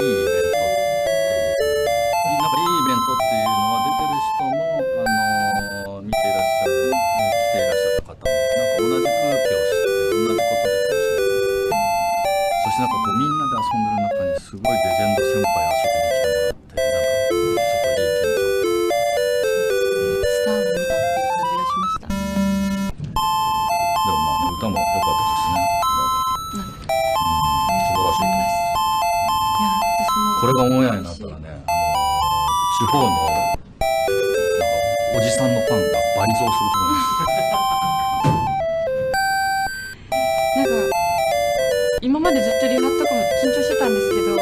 見ていらっしゃる、来ていらっしゃった方もなんか同じ空気を知って同じことで楽しんでる。そしてなんかこうみんなで遊んでる中にすごいレジェンド先輩遊びに来てもらって、なんかすごいいい緊張感。スターを見たっていう感じがしました。でもまあ、ね、歌も良かったですね。素晴らしいと思います。いや、私もこれがオンエアになったらね、地方のおじさんのファンが倍増すると思います。なんか今までずっとリハとかも緊張してたんですけど、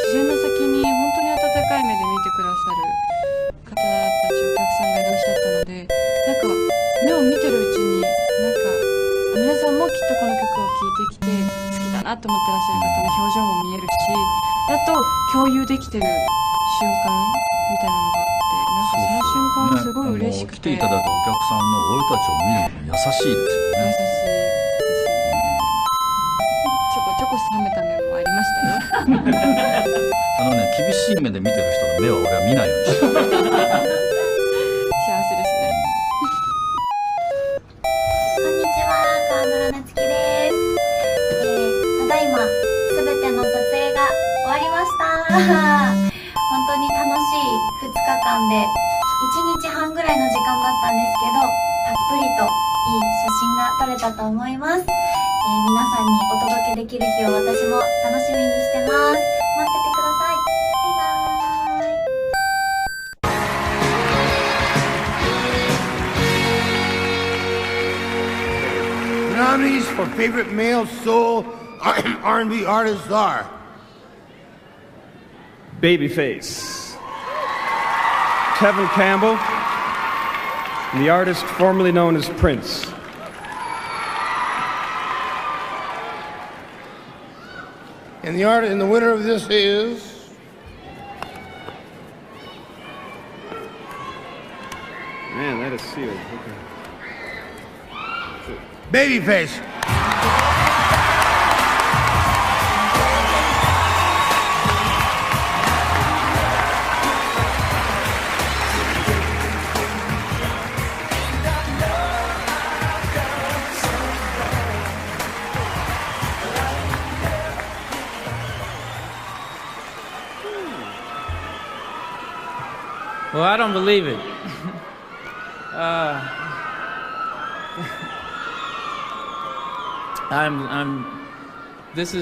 自然の先に本当に温かい目で見てくださる方たち、お客さんがいらっしゃったので、なんか目を見てるうちになんか皆さんもきっとこの曲を聴いてきて好きだなと思ってらっしゃる方の表情も見えるし、あと共有できてる瞬間みたいなのがあって、なんかその瞬間すごい嬉しくて、来ていただいたお客さんの俺たちを見るの優しいですよね。優しいですね。ちょこちょこ冷めた面もありましたよ。厳しい目で見てる人の目は俺は見ないようにしてる。幸せですね。こんにちは、川村那月です。ただいますべての撮影が終わりました。本当に楽しい2日間で1日半ぐらいの時間だったんですけど、たっぷりといい写真が撮れたと思います。皆さんにお届けできる日を私も楽しみにしてます。待っててください。バイバーイ。The nominees for favorite male soul R&B artists are Babyface, Kevin Campbell, and the artist formerly known as Prince. and the winner of this is Man, that is sealed. Okay. Babyface. Well, I don't believe it. This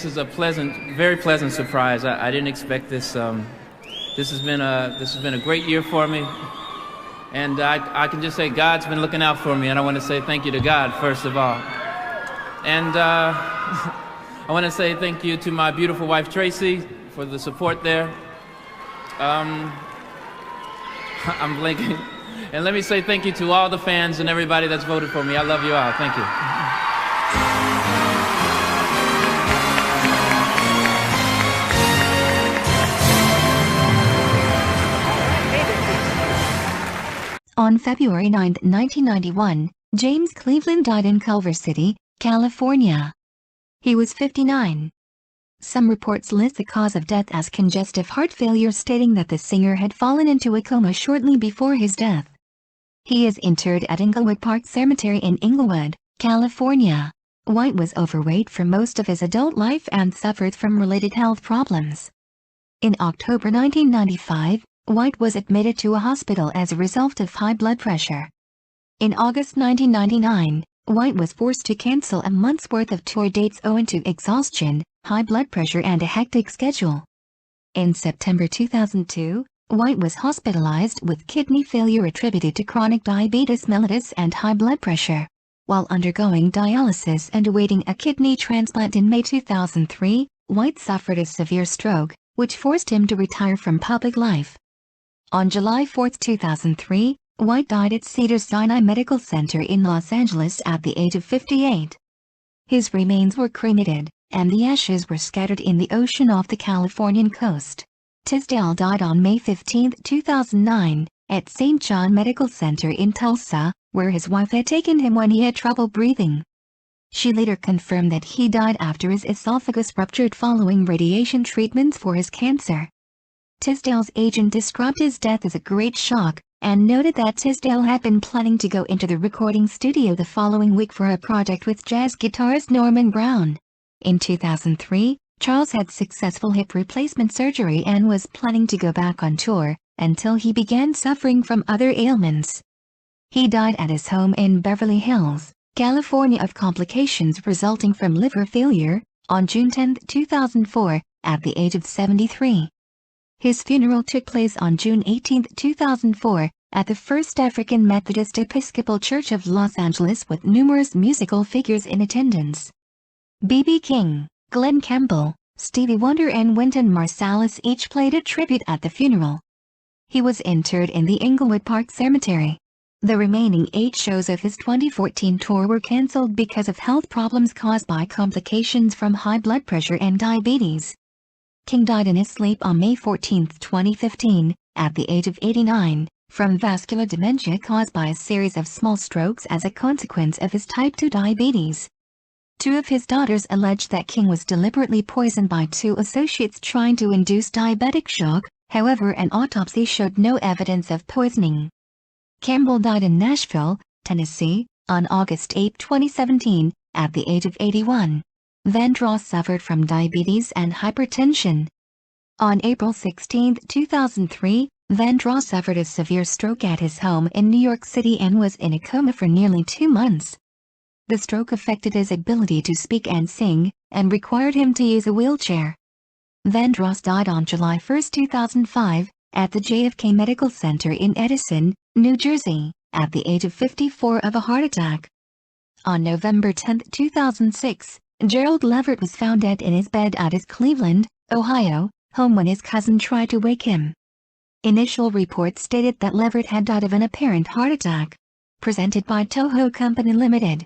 is a pleasant, very pleasant surprise. I didn't expect this. This has been a great year for me, and I can just say God's been looking out for me, and I want to say thank you to God first of all, and I want to say thank you to my beautiful wife Tracy for the support there. I'm blinking. And let me say thank you to all the fans and everybody that's voted for me. I love you all. Thank you. On February 9, 1991, James Cleveland died in Culver City, California. He was 59. Some reports list the cause of death as congestive heart failure, stating that the singer had fallen into a coma shortly before his death. He is interred at Inglewood Park Cemetery in Inglewood, California. White was overweight for most of his adult life and suffered from related health problems. In October 1995, White was admitted to a hospital as a result of high blood pressure. In August 1999, White was forced to cancel a month's worth of tour dates owing to exhaustion, high blood pressure and a hectic schedule. In September 2002, White was hospitalized with kidney failure attributed to chronic diabetes mellitus and high blood pressure. While undergoing dialysis and awaiting a kidney transplant in May 2003, White suffered a severe stroke, which forced him to retire from public life. On July 4, 2003, White died at Cedars-Sinai Medical Center in Los Angeles at the age of 58. His remains were cremated, and the ashes were scattered in the ocean off the Californian coast. Tisdale died on May 15, 2009, at St. John Medical Center in Tulsa, where his wife had taken him when he had trouble breathing. She later confirmed that he died after his esophagus ruptured following radiation treatments for his cancer. Tisdale's agent described his death as a great shock, and noted that Tisdale had been planning to go into the recording studio the following week for a project with jazz guitarist Norman Brown. In 2003, Charles had successful hip replacement surgery and was planning to go back on tour, until he began suffering from other ailments. He died at his home in Beverly Hills, California of complications resulting from liver failure, on June 10, 2004, at the age of 73. His funeral took place on June 18, 2004, at the First African Methodist Episcopal Church of Los Angeles with numerous musical figures in attendance. B.B. King, Glenn Campbell, Stevie Wonder and Wynton Marsalis each played a tribute at the funeral. He was interred in the Inglewood Park Cemetery. The remaining 8 shows of his 2014 tour were cancelled because of health problems caused by complications from high blood pressure and diabetes. King died in his sleep on May 14, 2015, at the age of 89, from vascular dementia caused by a series of small strokes as a consequence of his type 2 diabetes. 2 of his daughters alleged that King was deliberately poisoned by 2 associates trying to induce diabetic shock, however an autopsy showed no evidence of poisoning. Campbell died in Nashville, Tennessee, on August 8, 2017, at the age of 81. Vandross suffered from diabetes and hypertension. On April 16, 2003, Vandross suffered a severe stroke at his home in New York City and was in a coma for nearly 2 months. The stroke affected his ability to speak and sing, and required him to use a wheelchair. Vandross died on July 1, 2005, at the JFK Medical Center in Edison, New Jersey, at the age of 54 of a heart attack. On November 10, 2006, Gerald Levert was found dead in his bed at his Cleveland, Ohio, home when his cousin tried to wake him. Initial reports stated that Levert had died of an apparent heart attack. Presented by Toho Company Limited.